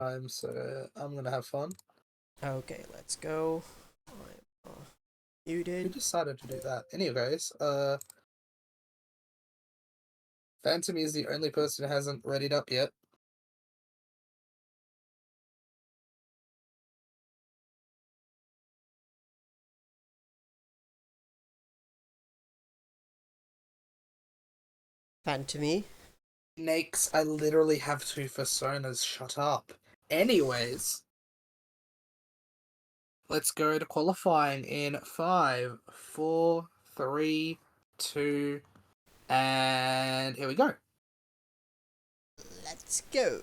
time, so I'm gonna have fun. Okay, let's go. I'm Who muted. decided to do that? Anyways, Phantom is the only person who hasn't readied up yet. Phantomy. Nakes, I literally have two personas. Shut up. Anyways, let's go to qualifying in 5, 4, 3, 2, and here we go. Let's go.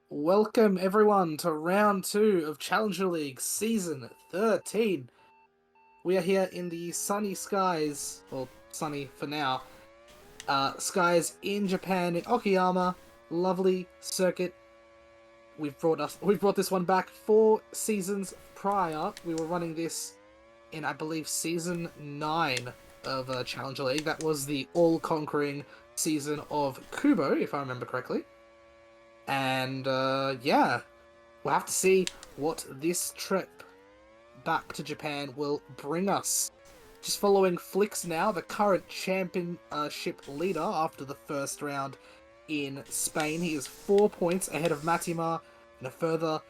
Welcome everyone to round 2 of Challenger League Season 13. We are here in the sunny skies, well, sunny for now, skies in Japan, in Okayama. Lovely circuit. We've brought this one back 4 seasons prior. We were running this in, I believe, season 9 of Challenger League. That was the all-conquering season of Kubo, if I remember correctly. And yeah, we'll have to see what this trip back to Japan will bring us. Just following Flix now, the current championship leader after the first round in Spain. He is 4 points ahead of Matimar and a further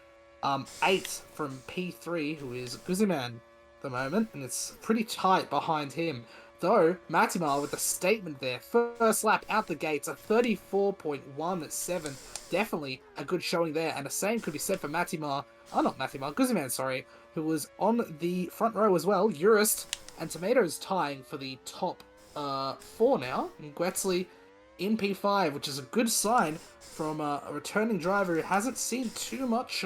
8 from P3, who is Guziman at the moment, and it's pretty tight behind him. Though, Matimar with a statement there. First lap out the gates, a 34.17. Definitely a good showing there, and the same could be said for Matimar. Oh, not Matimar, Guziman, sorry, who was on the front row as well. Urist and Tomatoes tying for the top 4 now. And Guetzley in P5, which is a good sign from a returning driver who hasn't seen too much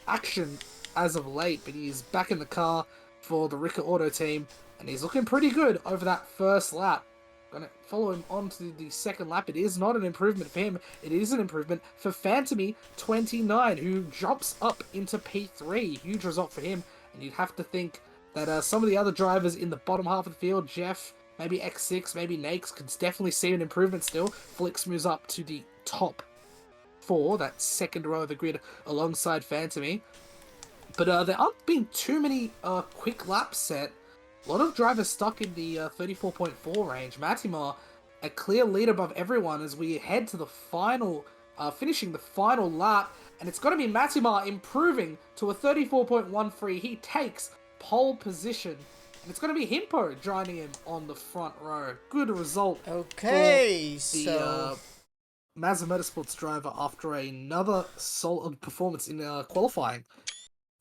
action as of late, but he's back in the car for the Rika Auto team, and he's looking pretty good over that first lap. Gonna follow him on to the second lap. It is not an improvement for him. It is an improvement for Phantomy 29, who jumps up into P3. Huge result for him, and you'd have to think that some of the other drivers in the bottom half of the field, Jeff, maybe X6, maybe Nakes, could definitely see an improvement still. Flix moves up to the top 4, that second row of the grid alongside Phantomy. But there aren't been too many quick laps set. A lot of drivers stuck in the 34.4 range. Matimar, a clear lead above everyone as we head to the final, finishing the final lap. And it's going to be Matimar improving to a 34.13. He takes pole position. And it's going to be Himpo joining him on the front row. Good result Okay, for the so Mazda Motorsports driver after another solid performance in qualifying.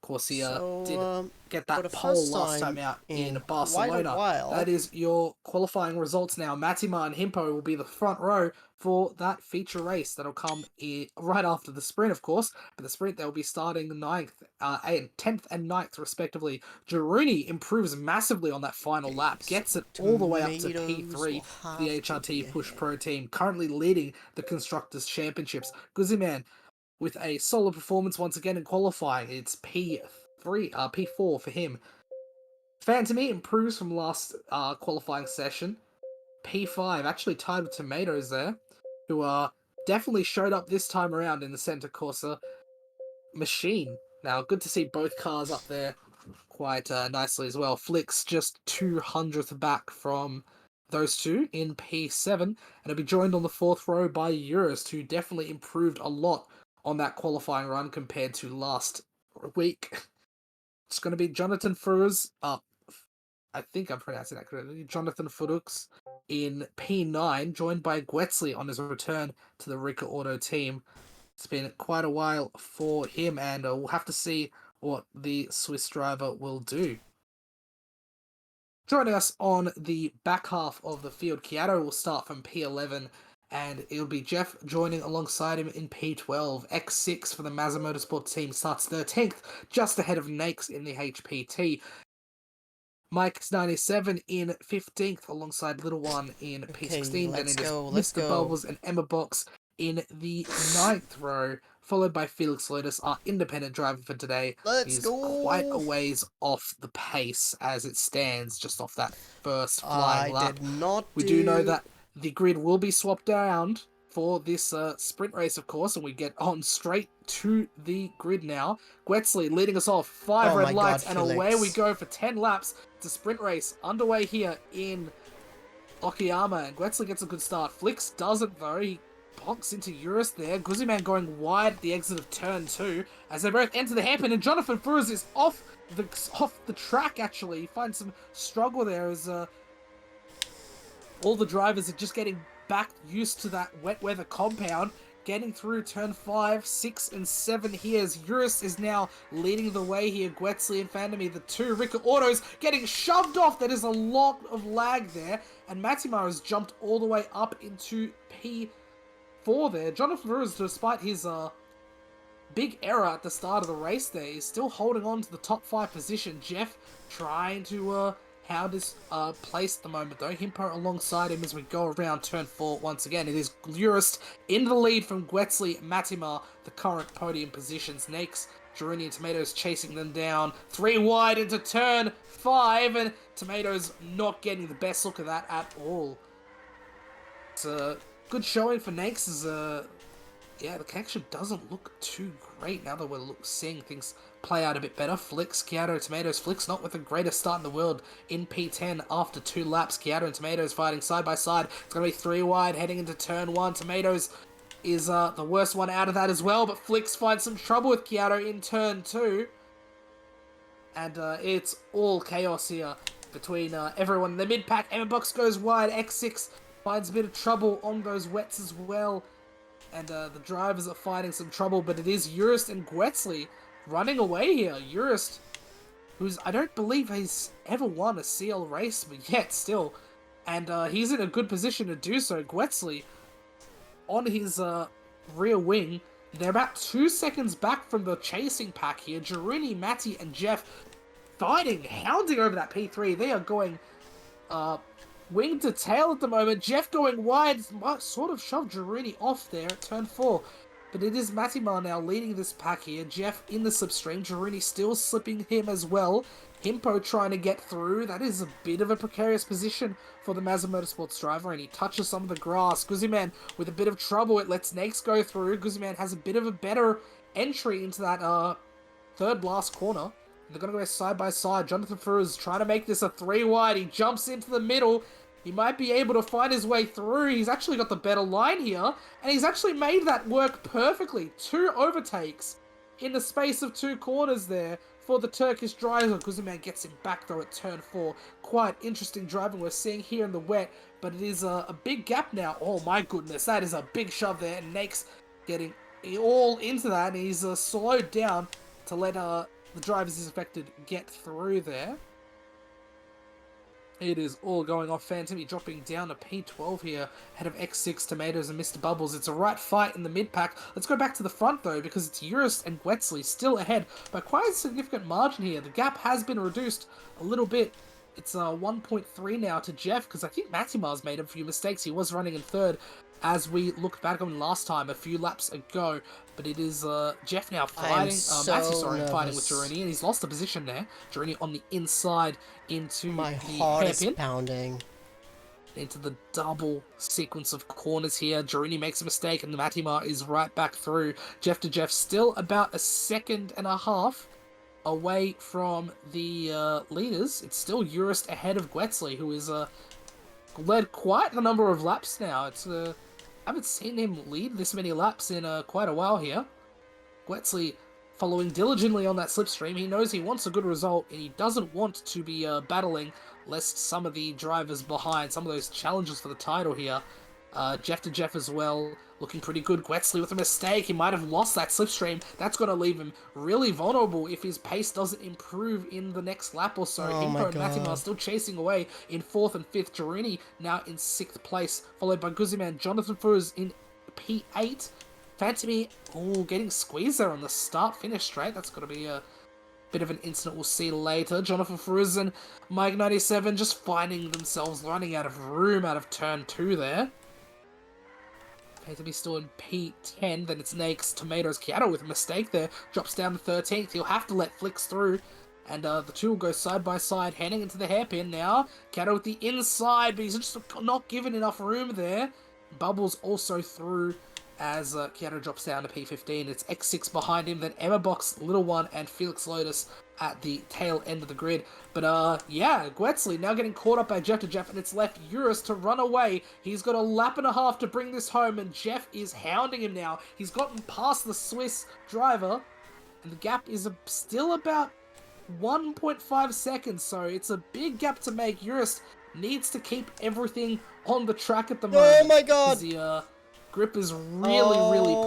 Of course, he did get for the that pole first last time time out in in quite a Barcelona. while, That is your qualifying results now. Matima and Himpo will be the front row for that feature race that'll come right after the sprint, of course. But the sprint, they'll be starting 10th and 9th, respectively. Jaruni improves massively on that final okay, lap, so gets it all the way up to tomatoes P3 will for the have to HRT be Push ahead. Pro team, currently leading the Constructors' Championships. Guziman with a solid performance once again in qualifying. It's P4 for him. Phantomy improves from last qualifying session. P5 actually tied with Tomatoes there, who definitely showed up this time around in the Center Corsa machine. Now, good to see both cars up there quite nicely as well. Flicks just 200th back from those two in P7, and it'll be joined on the fourth row by Eurus, who definitely improved a lot on that qualifying run compared to last week. It's going to be Jonathan Furuz, I think I'm pronouncing that correctly, Jonathan Furux in P9, joined by Guetzley on his return to the Rika Auto team. It's been quite a while for him, and we'll have to see what the Swiss driver will do. Joining us on the back half of the field, Kiato will start from P11, and it'll be Jeff joining alongside him in P12. X6 for the Mazda Motorsport team starts 13th, just ahead of Nakes in the HPT. Mike's 97 in 15th, alongside Little One in Okay, P16. Then let's it is go, let's Mr. go. Bubbles and Emma Box in the 9th row, followed by Felix Lotus, our independent driver for today. Let's He's quite a go. ways off the pace as it stands, just off that first flying I lap. did not We do know do. that the grid will be swapped around for this sprint race, of course, and we get on straight to the grid now. Gwetzley leading us off, 5 Oh red my lights, God, and away we Felix. go for 10 laps. It's a sprint race underway here in Okayama, and Gwetzley gets a good start. Flix doesn't, though. He bonks into Eurus there. Guzman going wide at the exit of turn 2 as they both enter the hairpin, and Jonathan Furz is off the track, actually. He finds some struggle there as all the drivers are just getting back used to that wet weather compound. Getting through turn 5, 6, and 7 here as Eurus is now leading the way here. Gwetzley and Fandemy, the two Rika Autos, getting shoved off. That is a lot of lag there. And Matimar has jumped all the way up into P4 there. Jonathan Rose, despite his big error at the start of the race there, is still holding on to the top 5 position. Jeff trying to hound his place at the moment, though. Himpo alongside him as we go around turn 4 once again. It is Glurist in the lead from Gwetzley, Matimar, the current podium positions. Nakes, Girouni and Tomatoes chasing them down. 3 wide into turn 5, and Tomatoes not getting the best look of that at all. It's a good showing for Nakes as yeah, the connection doesn't look too great now that we're seeing things play out a bit better. Flix, Kyoto, Tomatoes. Flix not with the greatest start in the world in P10 after 2 laps. Kyoto and Tomatoes fighting side by side. It's going to be 3 wide heading into turn 1. Tomatoes is the worst one out of that as well, but Flix finds some trouble with Kyoto in turn 2. And it's all chaos here between everyone in the mid-pack. Emma Box goes wide. X6 finds a bit of trouble on those wets as well. And the drivers are fighting some trouble, but it is Eurist and Gwetzley running away here. Eurist, who's, I don't believe he's ever won a CL race, but yet still. And he's in a good position to do so. Gwetzley on his rear wing. They're about 2 seconds back from the chasing pack here. Girouni, Matty, and Jeff fighting, hounding over that P3. They are going wing to tail at the moment. Jeff going wide, might sort of shove Girouni off there at turn 4. But it is Matimar now leading this pack here. Jeff in the slipstream. Girouni still slipping him as well. Himpo trying to get through. That is a bit of a precarious position for the Mazda Motorsports driver, and he touches some of the grass. Guzman with a bit of trouble. It lets Nakes go through. Guzman has a bit of a better entry into that third last corner. They're going to go side by side. Jonathan Furz trying to make this a 3 wide. He jumps into the middle. He might be able to find his way through. He's actually got the better line here. And he's actually made that work perfectly. 2 overtakes in the space of 2 corners there for the Turkish driver. Guzman gets him back though at turn 4. Quite interesting driving we're seeing here in the wet. But it is a big gap now. Oh my goodness. That is a big shove there. And Nakes getting all into that. And he's slowed down to let the drivers he's affected get through there. It is all going off. Phantom dropping down to P12 here, ahead of X6, Tomatoes, and Mr. Bubbles. It's a right fight in the mid-pack. Let's go back to the front, though, because it's Eurus and Gwetzley still ahead by quite a significant margin here. The gap has been reduced a little bit. It's 1.3 now to Jeff, because I think Matimar's made a few mistakes. He was running in third as we looked back on last time, a few laps ago. But it is Jeff now fighting, fighting with Girouni, and he's lost the position there. Girouni on the inside into My the heart is hairpin. pounding. Into the double sequence of corners here. Girouni makes a mistake, and Matimar is right back through. Jeff to Jeff, still about 1.5 seconds away from the leaders. It's still Eurist ahead of Gwetzley, who is led quite a number of laps now. It's I haven't seen him lead this many laps in quite a while here. Gwetzley following diligently on that slipstream. He knows he wants a good result, and he doesn't want to be battling lest some of the drivers behind, some of those challenges for the title here. Jeff to Jeff as well, looking pretty good. Gwetzley with a mistake. He might have lost that slipstream. That's going to leave him really vulnerable if his pace doesn't improve in the next lap or so. Oh my Himpo and God. Matimar still chasing away in 4th and 5th. Girouni now in 6th place, followed by Guzman. Jonathan Furz in P8. Phantomy, getting squeezed there on the start-finish straight. That's got to be a bit of an incident we'll see later. Jonathan Furz and Mike 97 just finding themselves running out of room out of turn 2 there. To be still in P10, then it's Nakes, Tomatoes, Kyoto with a mistake there, drops down to 13th. He'll have to let Flix through, and the two will go side by side, heading into the hairpin now. Kyoto with the inside, but he's just not given enough room there. Bubbles also through as Keanu drops down to P15. It's X6 behind him, then Emma Box, Little One, and Felix Lotus at the tail end of the grid. But yeah, Gwetzley now getting caught up by Jeff to Jeff, and it's left Eurus to run away. He's got a lap and a half to bring this home, and Jeff is hounding him now. He's gotten past the Swiss driver, and the gap is still about 1.5 seconds, so it's a big gap to make. Eurus needs to keep everything on the track at the moment. Oh my god! The grip is really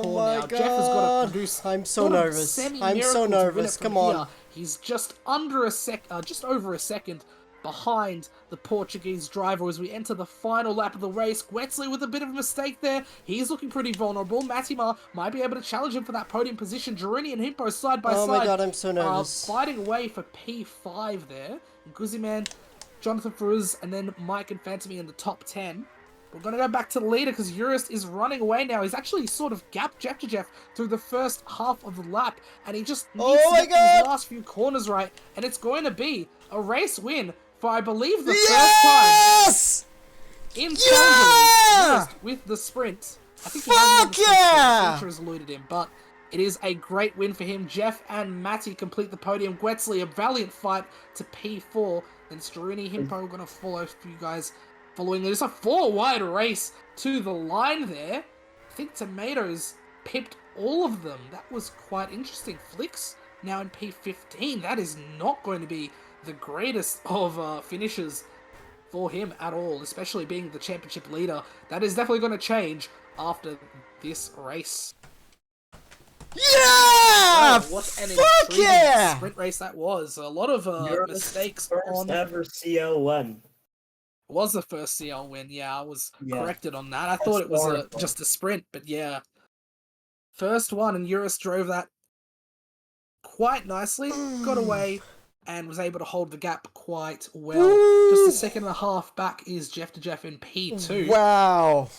poor now. God. Jeff has got to produce. I'm so nervous. I'm so nervous. Come on. He's just under just over a second behind the Portuguese driver as we enter the final lap of the race. Gwetzley with a bit of a mistake there. He's looking pretty vulnerable. Matimar might be able to challenge him for that podium position. Girouni and Himpo side by side. Oh my god, I'm so nervous. Fighting away for P5 there. Guziman, Jonathan Ferruz, and then Mike and Fantamy in the top 10. We're going to go back to the leader because Eurus is running away now. He's actually sort of gapped Jeff to Jeff through the first half of the lap, and he just needs to get his last few corners right, and it's going to be a race win for, I believe, the first time in Eurus with the sprint. I think the feature has eluded him, but it is a great win for him. Jeff and Matty complete the podium. Gwetzley, a valiant fight to P4. Then Struni, Himpo going to follow for you guys. Following this, a 4-wide race to the line there. I think Tomatoes pipped all of them. That was quite interesting. Flicks now in P15. That is not going to be the greatest of finishes for him at all, especially being the championship leader. That is definitely going to change after this race. Yeah! Oh, what an intriguing sprint race that was. A lot of mistakes on... ever CL win. Was the first CL win. Yeah, I was corrected on that. I thought it was just a sprint, but yeah. First one, and Eurus drove that quite nicely, got away, and was able to hold the gap quite well. Just a second and a half back is Jeff to Jeff in P2. Wow.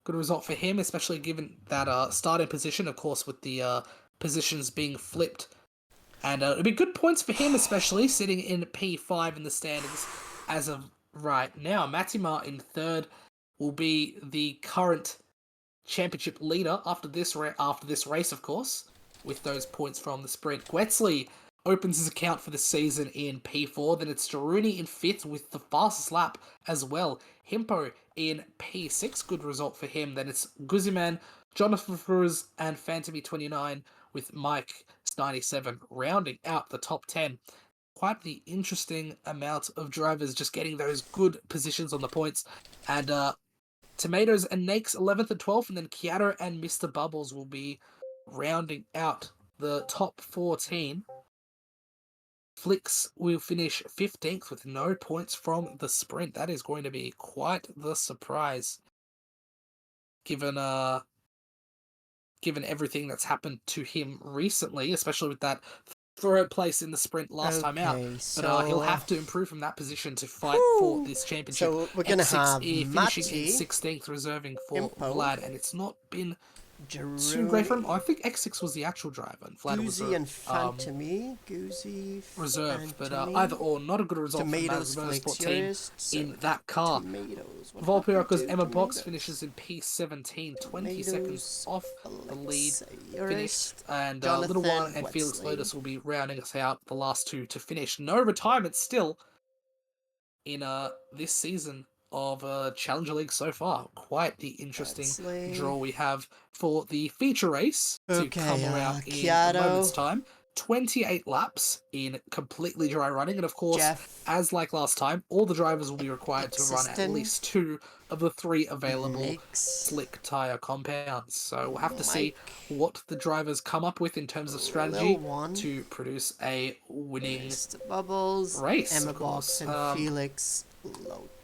Good result for him, especially given that starting position, of course, with the positions being flipped. And it'd be good points for him, especially sitting in P5 in the standings as of right now. Matimar in third will be the current championship leader after this race, of course, with those points from the sprint. Gwetzley opens his account for the season in P4. Then it's Girouni in fifth with the fastest lap as well. Himpo in P6, good result for him. Then it's Guziman, Jonathan Cruz, and Fantamy 29 with Mike 97 rounding out the top 10. Quite the interesting amount of drivers just getting those good positions on the points. And Tomatoes and Nakes 11th and 12th, and then Kiato and Mr. Bubbles will be rounding out the top 14. Flicks will finish 15th with no points from the sprint. That is going to be quite the surprise, given everything that's happened to him recently, especially with that third place in the sprint last time out. But he'll have to improve from that position to fight for this championship. So we're going to have finishing in 16th, reserving for Vlad, and it's not been too great for him. I think X6 was the actual driver, and Vlad was reserved. But either or, not a good result for the Motorsport team in that car. Volpiraco's Emma Box finishes in P17, 20 seconds off the lead finish, and Little One and Felix Lotus will be rounding us out, the last two to finish. No retirement still in this season of Challenger League so far. Quite the interesting draw we have for the feature race to come around in a moment's time. 28 laps in completely dry running, and of course, as like last time, all the drivers will be required to run at least 2 of the 3 available slick tyre compounds. So we'll have to see what the drivers come up with in terms of strategy to produce a winning race. Emma Box and Felix.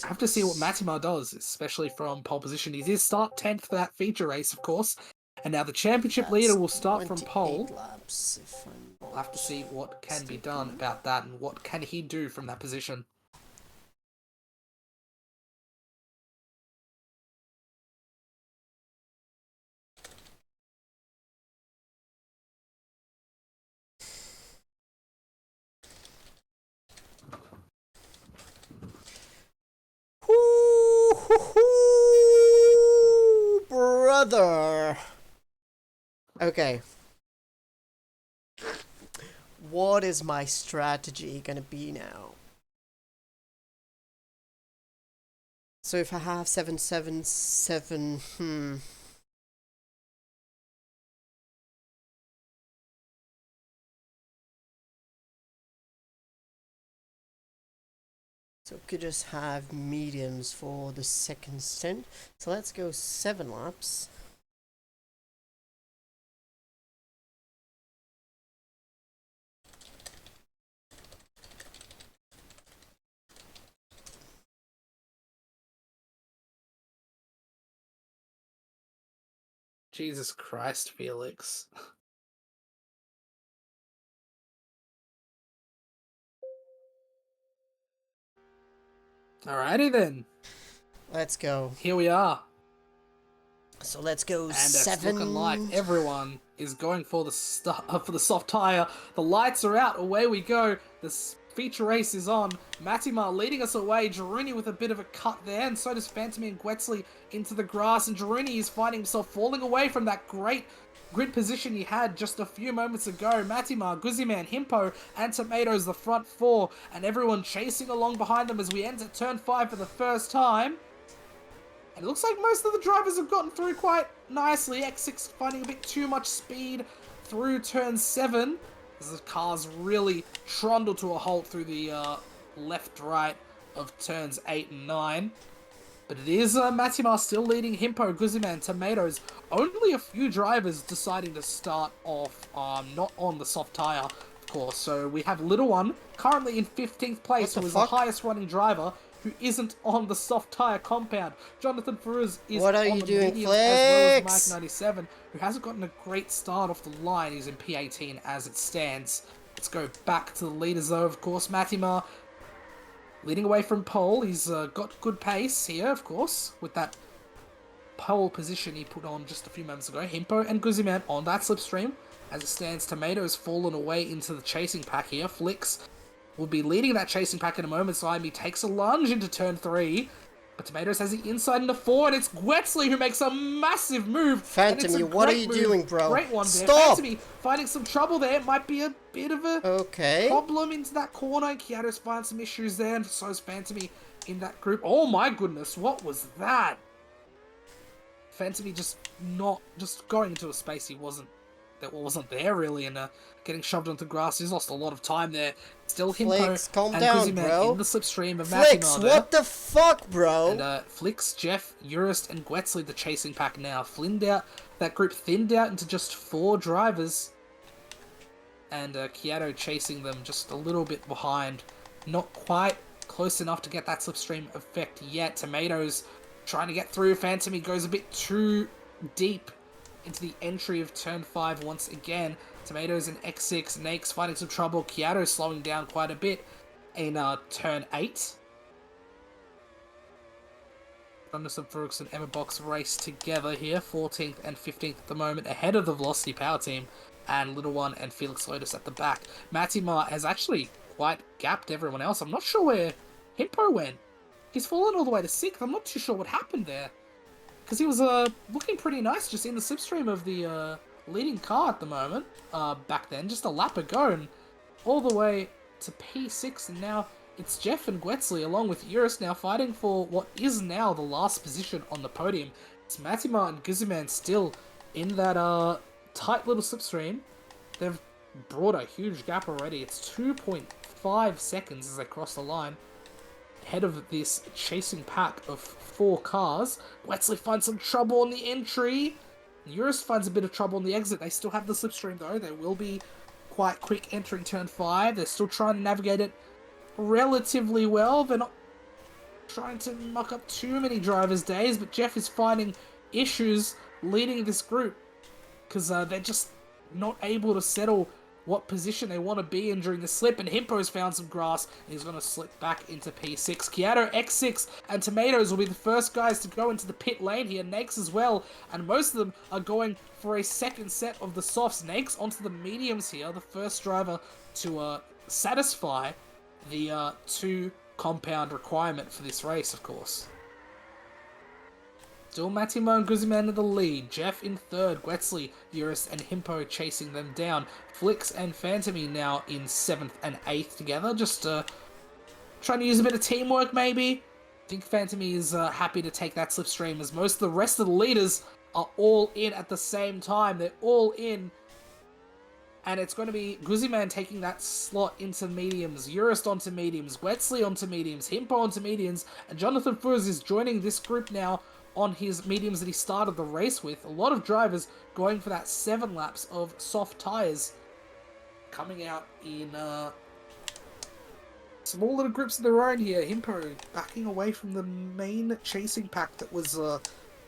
I have to see what Matimar does, especially from pole position. He did start 10th for that feature race, of course, and now the championship leader will start from pole. We'll have to see what can be done about that and what can he do from that position. brother. Okay. What is my strategy gonna be now? So if I have 777, So we could just have mediums for the second stint. So let's go 7 laps. Jesus Christ, Felix. Alrighty then. Let's go. Here we are. So let's go And 7. it's looking like everyone is going for the soft tire. The lights are out. Away we go. This feature race is on. Matimar leading us away. Jaruni with a bit of a cut there, and so does Phantomy and Gwetsley into the grass. And Jaruni is finding himself falling away from that great grid position he had just a few moments ago. Matimar, Guzziman, Himpo, and Tomatoes, the front four, and everyone chasing along behind them as we enter turn 5 for the first time. And it looks like most of the drivers have gotten through quite nicely. X6 finding a bit too much speed through turn 7 as the cars really trundle to a halt through the left-right of turns 8 and 9. But it is Matimar still leading Himpo, Guzziman, Tomatoes. Only a few drivers deciding to start off not on the soft tyre, of course. So we have Little One currently in 15th place, who is the highest running driver, who isn't on the soft tyre compound. Jonathan Ferruz is on the mediums, as well as Mike 97, who hasn't gotten a great start off the line. He's in P18 as it stands. Let's go back to the leaders though, of course. Matimar leading away from pole. He's got good pace here, of course, with that pole position he put on just a few moments ago. Himpo and Guzziman on that slipstream. As it stands, Tomatoes fallen away into the chasing pack here. Flicks will be leading that chasing pack in a moment's time. He takes a lunge into turn 3, but Tomatoes has the inside into 4, and it's Gwetsley who makes a massive move. Phantomy, what are you doing, bro? Great one there. Stop! Phantomy finding some trouble there. It might be a bit of a problem into that corner. Kiato's finds some issues there, and so is Phantomy in that group. Oh my goodness, what was that? Phantomy just going into a space he wasn't there really, and getting shoved onto grass. He's lost a lot of time there. Still Himpo calm and down, Guzziman bro. in the slipstream of Flicks, Matimar. what the fuck, bro? And Flicks, Jeff, Urist, and Gwetsley the chasing pack now. That group thinned out into just 4 drivers. And Kiato chasing them just a little bit behind. Not quite close enough to get that slipstream effect yet. Tomatoes trying to get through. Phantomy goes a bit too deep into the entry of turn 5 once again. Tomatoes and X6, Nakes finding some trouble. Kiato slowing down quite a bit in turn 8. Anderson, Brooks, and Emma Box race together here, 14th and 15th at the moment, ahead of the Velocity Power Team, and Little One and Felix Lotus at the back. Matimar has actually quite gapped everyone else. I'm not sure where Himpo went. He's fallen all the way to 6th. I'm not too sure what happened there, because he was looking pretty nice just in the slipstream of the leading car at the moment, back then, just a lap ago, and all the way to P6, and now it's Jeff and Gwetsley along with Eurus now fighting for what is now the last position on the podium. It's Matimar and Guzziman still in that tight little slipstream. They've brought a huge gap already. It's 2.5 seconds as they cross the line, ahead of this chasing pack of 4 cars. Gwetsley finds some trouble on the entry. Eurus finds a bit of trouble on the exit. They still have the slipstream though. They will be quite quick entering turn 5. They're still trying to navigate it relatively well. They're not trying to muck up too many drivers' days, but Jeff is finding issues leading this group because they're just not able to settle what position they want to be in during the slip, and Himpo's found some grass, and he's going to slip back into P6. Kiato, X6, and Tomatoes will be the first guys to go into the pit lane here. Nakes as well, and most of them are going for a second set of the softs. Nakes onto the mediums here, the first driver to satisfy the 2 compound requirement for this race, of course. Still Matimo and Guzman in the lead. Jeff in third. Guetzli, Eurus, and Himpo chasing them down. Flix and Phantomy now in 7th and 8th together. Just trying to use a bit of teamwork, maybe. I think Phantomy is happy to take that slipstream, as most of the rest of the leaders are all in at the same time. They're all in. And it's going to be Guzman taking that slot into mediums, Eurus onto mediums, Guetzli onto mediums, Himpo onto mediums, and Jonathan Fuz is joining this group now on his mediums that he started the race with. A lot of drivers going for that 7 laps of soft tyres, coming out in small little groups of their own here. Himpo backing away from the main chasing pack that was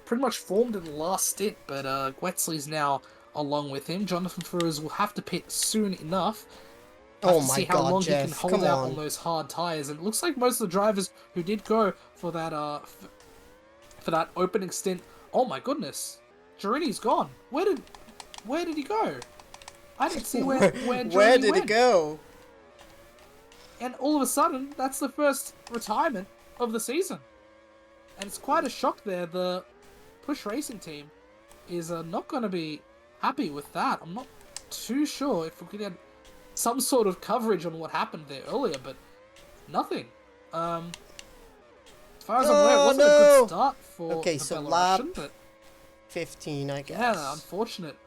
pretty much formed in the last stint, but Guetzli's now along with him. Jonathan Furuz will have to pit soon enough. Oh to my see how god, long Jeff, he can hold out on those hard tyres. And it looks like most of the drivers who did go for that for that opening stint. Oh my goodness, Giorini's gone. Where did he go? I didn't see where where did went. it go? And all of a sudden, that's the first retirement of the season. And it's quite a shock there. The Push Racing team is not going to be happy with that. I'm not too sure if we could get some sort of coverage on what happened there earlier, but nothing. As far as I'm aware, it wasn't a good start for the so Belarusian, lap but 15, I guess. yeah, unfortunate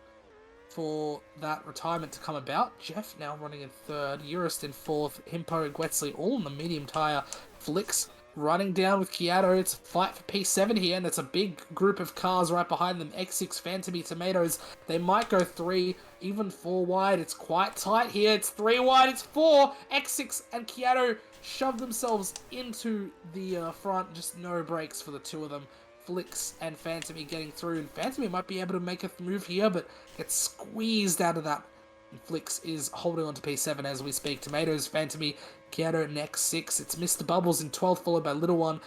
for that retirement to come about. Jeff now running in third, Eurus in fourth, Himpo and Guetzli all on the medium tyre. Flix running down with Kiato. It's a fight for P7 here, and it's a big group of cars right behind them. X6, Phantomy, Tomatoes. They might go 3, even 4 wide. It's quite tight here. It's 3 wide, it's 4. X6 and Kiato shove themselves into the front. Just no brakes for the two of them. Flix and Phantomy getting through, and Phantomy might be able to make a move here, but gets squeezed out of that. And Flix is holding on to P7 as we speak. Tomatoes, Phantomy, Kiato in X6. It's Mr. Bubbles in 12th, followed by Little One,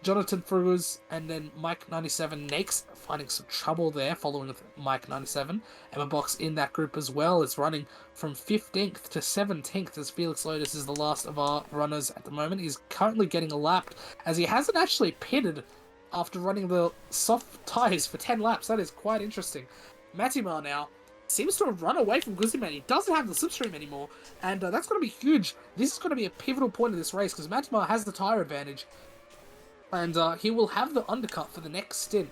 Jonathan Fruguz, and then Mike97. Nakes finding some trouble there, following with Mike97. Emma Box in that group as well. It's running from 15th to 17th as Felix Lotus is the last of our runners at the moment. He's currently getting lapped as he hasn't actually pitted after running the soft tyres for 10 laps. That is quite interesting. Matimar now seems to have run away from Guzman. He doesn't have the slipstream anymore, and that's going to be huge. This is going to be a pivotal point of this race, because Matimar has the tyre advantage, and he will have the undercut for the next stint.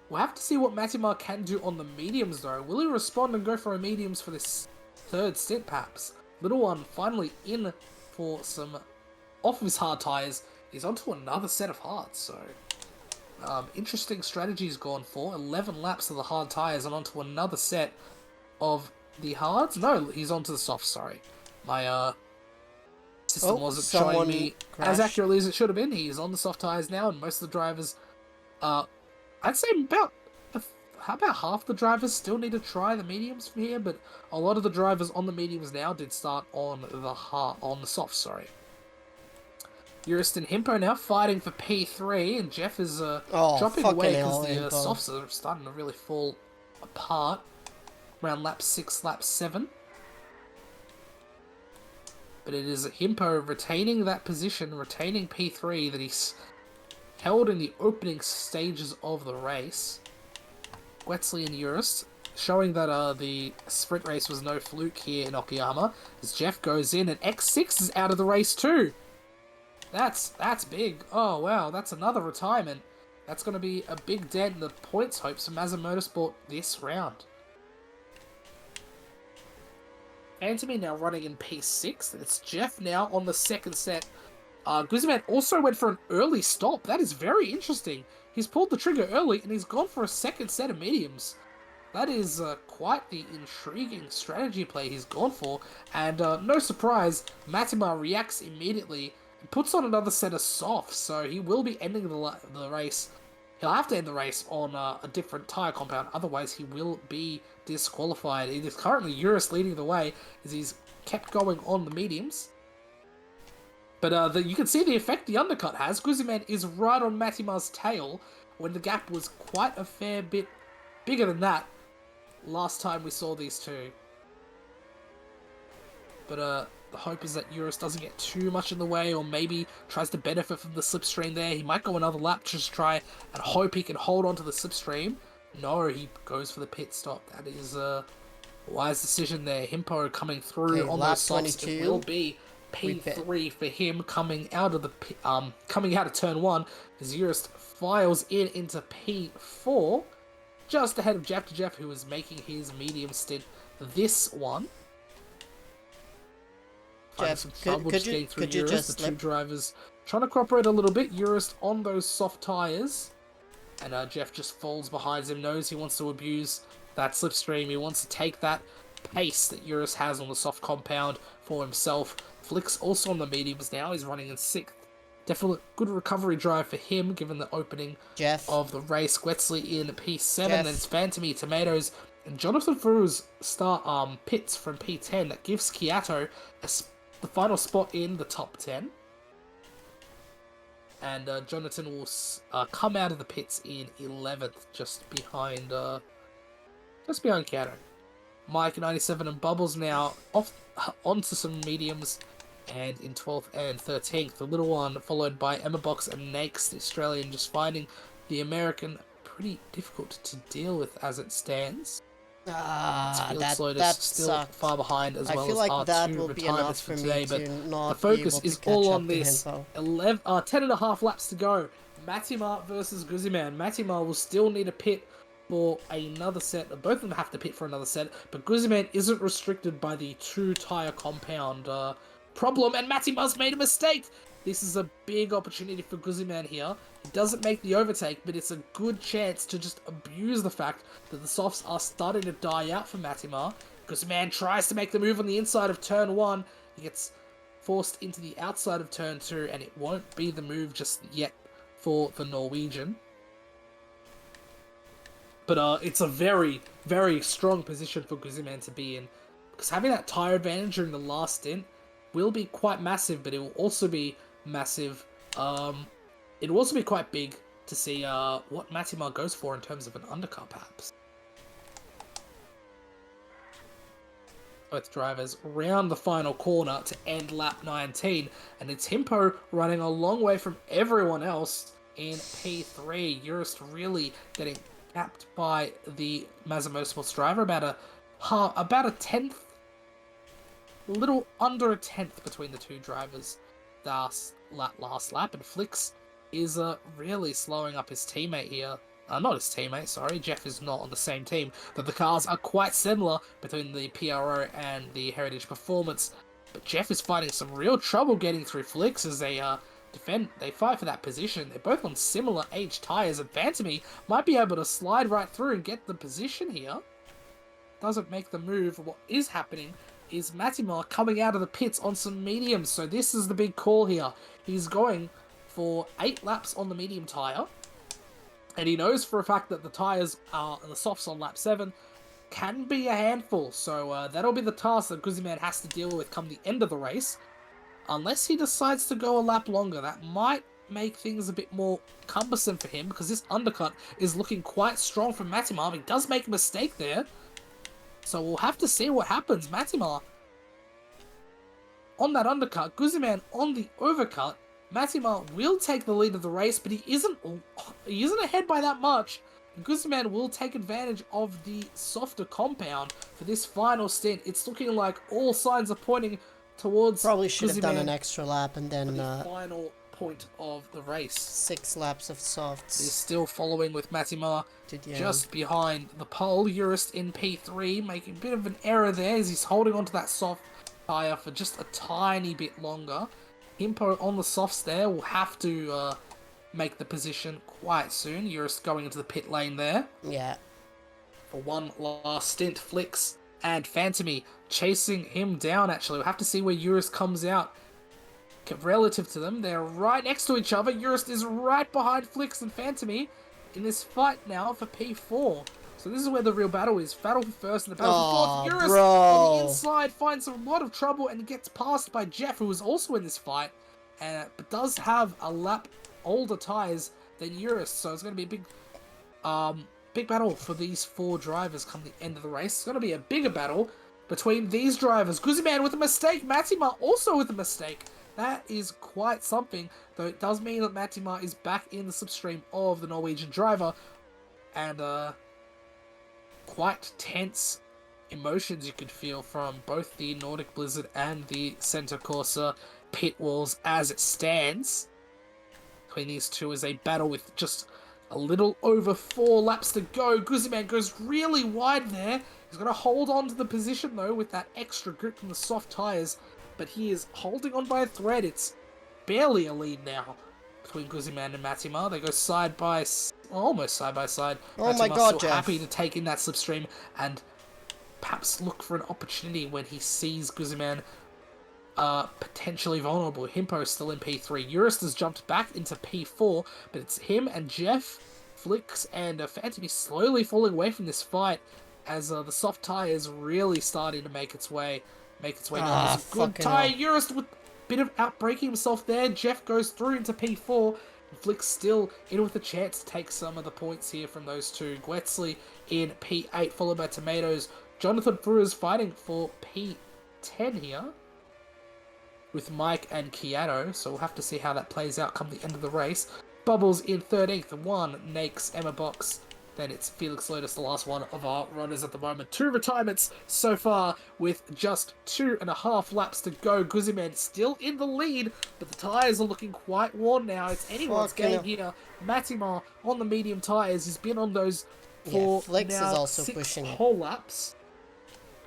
We'll have to see what Matimar can do on the mediums, though. Will he respond and go for a mediums for this third stint, perhaps? Little One finally in for some off of his hard tyres. He's onto another set of hards, so interesting strategies gone for. 11 laps of the hard tyres and onto another set of the hards. No, he's onto the soft, sorry. My system wasn't showing me as accurately as it should have been. He's on the soft tyres now, and most of the drivers, I'd say about half the drivers still need to try the mediums from here, but a lot of the drivers on the mediums now did start on the soft, sorry. Eurus and Himpo now fighting for P3, and Jeff is dropping away because the softs are starting to really fall apart around lap 6, lap 7. But it is Himpo retaining that position, retaining P3 that he's held in the opening stages of the race. Guetzli and Eurus showing that the sprint race was no fluke here in Okayama, as Jeff goes in, and X6 is out of the race too. That's big. Oh wow, that's another retirement. That's going to be a big dent in the points hopes for Mazda Motorsport this round. Phantomy now running in P6. It's Jeff now on the second set. Guzman also went for an early stop. That is very interesting. He's pulled the trigger early and he's gone for a second set of mediums. That is quite the intriguing strategy play he's gone for. And no surprise, Matimar reacts immediately and puts on another set of softs. So he will be ending the race. He'll have to end the race on a different tyre compound. Otherwise, he will be disqualified. It is currently Eurus leading the way as he's kept going on the mediums. But you can see the effect the undercut has. Guzman is right on Matimar's tail when the gap was quite a fair bit bigger than that last time we saw these two. But The hope is that Eurus doesn't get too much in the way, or maybe tries to benefit from the slipstream there. He might go another lap, just try and hope he can hold on to the slipstream. No, he goes for the pit stop. That is a wise decision there. Himpo coming through Okay, on lap those softs. 22. It will be P3 for him coming out of turn 1 as Eurus files into P4, just ahead of Jeff, who is making his medium stint this one. Jeff, could you just the two drivers trying to cooperate a little bit. Eurus on those soft tires, and Jeff just falls behind him. Knows he wants to abuse that slipstream. He wants to take that pace that Eurus has on the soft compound for himself. Flick's also on the mediums now. He's running in 6th. Definitely good recovery drive for him, given the opening of the race. Gwetzley in P7, then it's Phantomy, Tomatoes, and Jonathan Furu's pits from P10. That gives Kiato the final spot in the top 10. And Jonathan will come out of the pits in 11th, just behind Kiato. Mike 97 and Bubbles now onto some mediums, and in 12th and 13th. The little one followed by Emma Box and Nakes, the Australian, just finding the American pretty difficult to deal with as it stands. That still sucked. far behind, as well as I feel like R2 that will be enough for today, me but to not the focus be is able to all catch on up to this. Himpo. 10.5 laps to go. Matimar versus Guzman. Matimar will still need a pit for another set. Both of them have to pit for another set, but Guzman isn't restricted by the 2-tire compound problem, and Matimar's made a mistake. This is a big opportunity for Guzman here. He doesn't make the overtake, but it's a good chance to just abuse the fact that the softs are starting to die out for Matimar. Guzman tries to make the move on the inside of turn 1. He gets forced into the outside of turn 2, and it won't be the move just yet for the Norwegian. But it's a very, very strong position for Guzman to be in, because having that tyre advantage during the last stint will be quite massive, but it will also be massive. It will also be quite big to see what Matimar goes for in terms of an undercut, perhaps. Both drivers round the final corner to end lap 19, and it's Himpo running a long way from everyone else in P3. Eurus really getting capped by the Mazda Sports driver, about a tenth, a little under a tenth between the two drivers last lap, and Flicks is really slowing up his teammate here. Not his teammate, sorry. Jeff is not on the same team, but the cars are quite similar between the PRO and the Heritage Performance. But Jeff is finding some real trouble getting through Flicks as they they fight for that position. They're both on similar age tyres, and Phantomy might be able to slide right through and get the position here. Doesn't make the move. What is happening is Matimar coming out of the pits on some mediums, so this is the big call here. He's going for 8 laps on the medium tyre, and he knows for a fact that the tyres and the softs on lap 7 can be a handful, so that'll be the task that Guzman has to deal with come the end of the race. Unless he decides to go a lap longer, that might make things a bit more cumbersome for him, because this undercut is looking quite strong from Matimar. He does make a mistake there, so we'll have to see what happens. Matimar on that undercut, Guzman on the overcut. Matimar will take the lead of the race, but he isn't ahead by that much. Guzman will take advantage of the softer compound for this final stint. It's looking like all signs are pointing towards Probably should Guzman have done an extra lap and then the final point of the race. 6 laps of softs. He's still following with Matimar just behind the pole. Eurus in P3, making a bit of an error there as he's holding onto that soft tyre for just a tiny bit longer. Himpo on the softs there will have to make the position quite soon. Eurus going into the pit lane there. Yeah. For one last stint. Flicks and Phantomy chasing him down, actually. We'll have to see where Eurus comes out relative to them. They're right next to each other. Eurus is right behind Flicks and Phantomy in this fight now for P4. So this is where the real battle is. Battle for first and the battle for fourth. Eurus on the inside finds a lot of trouble and gets passed by Jeff, who is also in this fight, but does have a lap older tyres than Eurus. So it's going to be a big battle for these 4 drivers come the end of the race. It's going to be a bigger battle between these drivers. Guzman with a mistake. Matima also with a mistake. That is quite something, though it does mean that Matima is back in the slipstream of the Norwegian driver, and quite tense emotions you could feel from both the Nordic Blizzard and the Center Corsa pit walls as it stands. Between these two is a battle with just a little over 4 laps to go. Guzman goes really wide there. He's going to hold on to the position though with that extra grip from the soft tyres, but he is holding on by a thread. It's barely a lead now between Guzman and Matima. They go almost side by side. Oh my God, still Jeff. happy to take in that slipstream and perhaps look for an opportunity when he sees Guzman potentially vulnerable. Himpo still in P3. Urist has jumped back into P4, but it's him and Jeff, Flicks, and Phantom slowly falling away from this fight as the soft tyre is really starting to make its way. Now. It's a good tyre. Urist with a bit of outbraking himself there. Jeff goes through into P4. Flick's still in with a chance to take some of the points here from those two. Gwetsley in P8, followed by Tomatoes. Jonathan Brewer is fighting for P10 here with Mike and Kiato, so we'll have to see how that plays out come the end of the race. Bubbles in 13th, 1, Nakes, Emma Box, then it's Felix Lotus, the last one of our runners at the moment. 2 retirements so far with just 2.5 laps to go. Guzman still in the lead, but the tyres are looking quite worn now. It's anyone's game here. Matima on the medium tyres. He's been on those for Flex now is also 6 pushing whole laps.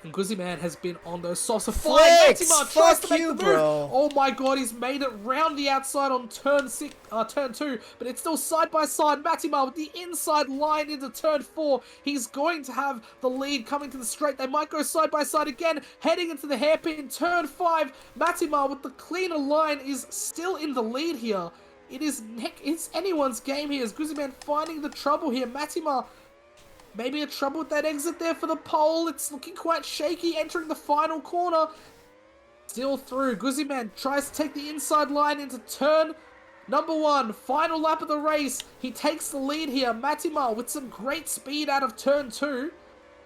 And Guzman has been on those sauce of Flex! Matima tries to make You, the move. bro. Oh my God, he's made it round the outside on turn 2, but it's still side by side. Matima with the inside line into turn 4. He's going to have the lead coming to the straight. They might go side by side again, heading into the hairpin. Turn 5. Matima with the cleaner line is still in the lead here. It's anyone's game here. Is Guzman finding the trouble here? Matima maybe a trouble with that exit there for the pole. It's looking quite shaky entering the final corner. Still through. Guzman tries to take the inside line into turn number 1. Final lap of the race. He takes the lead here. Matima with some great speed out of turn 2.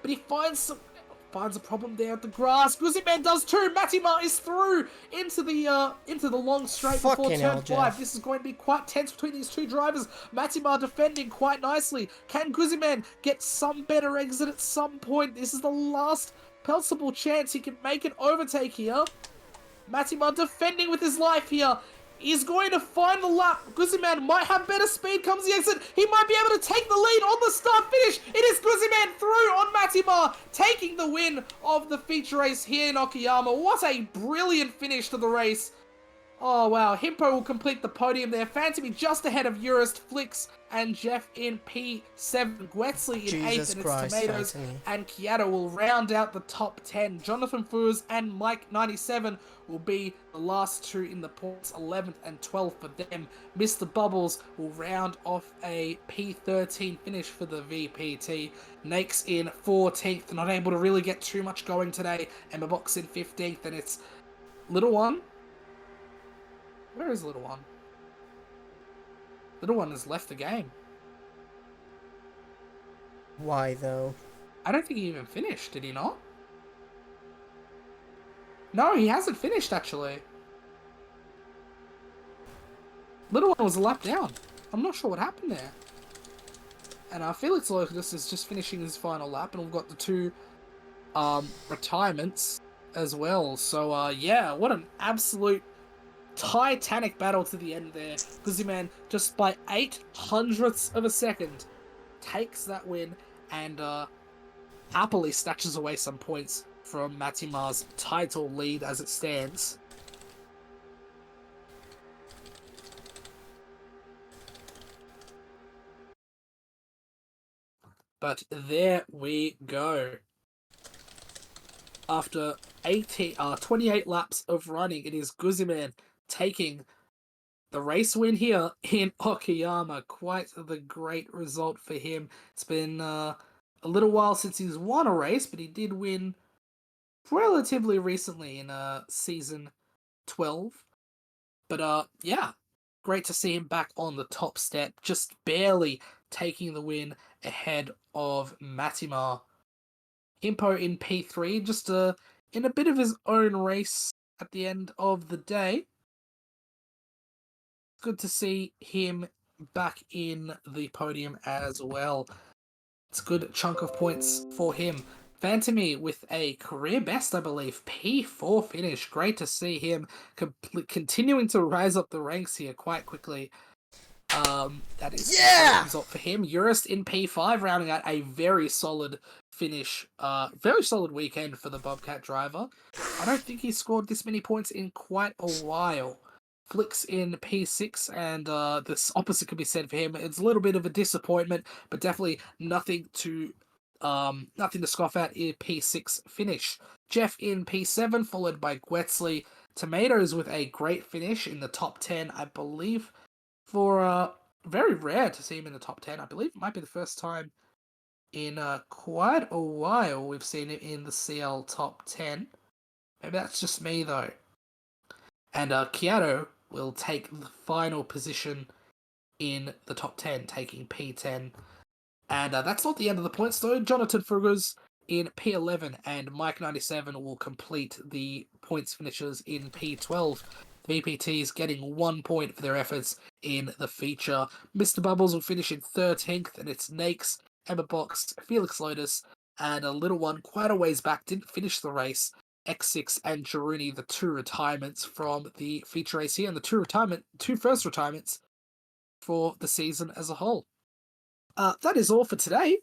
But he finds a problem there at the grass. Guzman does too. Matima is through into the long straight before turn 5. This is going to be quite tense between these two drivers. Matima defending quite nicely. Can Guzman get some better exit at some point? This is the last possible chance he can make an overtake here. Matima defending with his life here. He's going to find the lap. Guzman might have better speed. Comes the exit. He might be able to take the lead on the start finish. It is Guzman through on Matima, taking the win of the feature race here in Okayama. What a brilliant finish to the race. Oh wow, Himpo will complete the podium there. Phantom just ahead of Urist, Flicks, and Jeff in P7. Gwetsley in 8th, and it's Tomatoes. Phantom. And Kiato will round out the top 10. Jonathan Furs and Mike 97 will be the last 2 in the points, 11th and 12th for them. Mr. Bubbles will round off a P13 finish for the VPT. Nakes in 14th, not able to really get too much going today. Emma Box in 15th, and it's Little One. Where is Little One? Little One has left the game. Why, though? I don't think he even finished, did he not? No, he hasn't finished, actually. Little One was a lap down. I'm not sure what happened there. And Felix Locus is just finishing his final lap, and we've got the 2 retirements as well. So, yeah, what an absolute titanic battle to the end there. Guzman, just by 0.08 of a second, takes that win and happily snatches away some points from Matima's title lead as it stands. But there we go. After 28 laps of running, it is Guzman taking the race win here in Okayama. Quite the great result for him. It's been a little while since he's won a race, but he did win relatively recently in season 12. But yeah, great to see him back on the top step, just barely taking the win ahead of Matima Himpo in P3, just in a bit of his own race at the end of the day. Good to see him back in the podium as well. It's a good chunk of points for him. Fantomy with a career best, I believe, P4 finish. Great to see him continuing to rise up the ranks here quite quickly. That is a great result for him. Urist in P5, rounding out a very solid finish. Very solid weekend for the Bobcat driver. I don't think he scored this many points in quite a while. Flicks in P6, and this opposite could be said for him. It's a little bit of a disappointment, but definitely nothing to scoff at in P6 finish. Jeff in P7, followed by Gwetsley. Tomatoes with a great finish in the top 10, I believe. For very rare to see him in the top 10. I believe it might be the first time in quite a while we've seen him in the CL top 10. Maybe that's just me though. And Kiato will take the final position in the top 10, taking P10. And that's not the end of the points though. Jonathan Frugers in P11 and Mike97 will complete the points finishers in P12. VPTs getting 1 point for their efforts in the feature. Mr. Bubbles will finish in 13th, and it's Nakes, Emma Box, Felix Lotus, and a little one quite a ways back didn't finish the race. X6 and Jaruni, the two retirements from the feature race here, and the two first retirements for the season as a whole. That is all for today.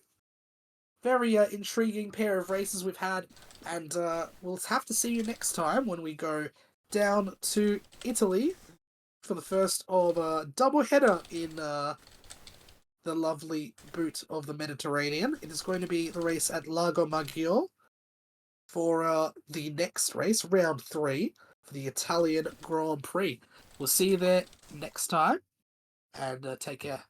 Very intriguing pair of races we've had, and we'll have to see you next time when we go down to Italy for the first of a doubleheader in the lovely boot of the Mediterranean. It is going to be the race at Lago Maggiore for the next race, round 3, for the Italian Grand Prix. We'll see you there next time, and take care.